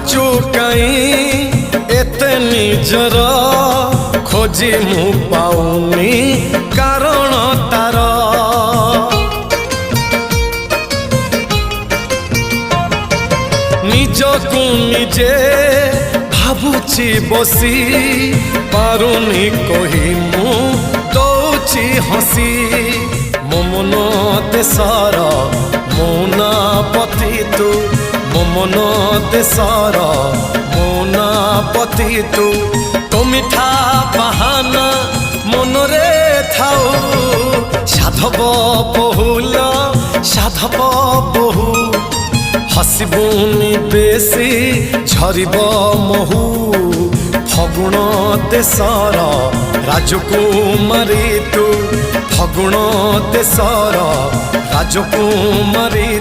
भाबुचु कहीं एते निजर खोजी मु पाउनी कारण तार निजकु निजे भाबुची बसी पारुनी कही मु दौची हसी मो मन देशर मौना पति तू मो मन देशर मौना पति तू तो मिठा बाहाना मनरे थाऊ साधव बहुल साधव बहु हसबुनी बेसी झरिब महू फगुण देशर राजकुमारी तू फगुण देशर राजकुमारी।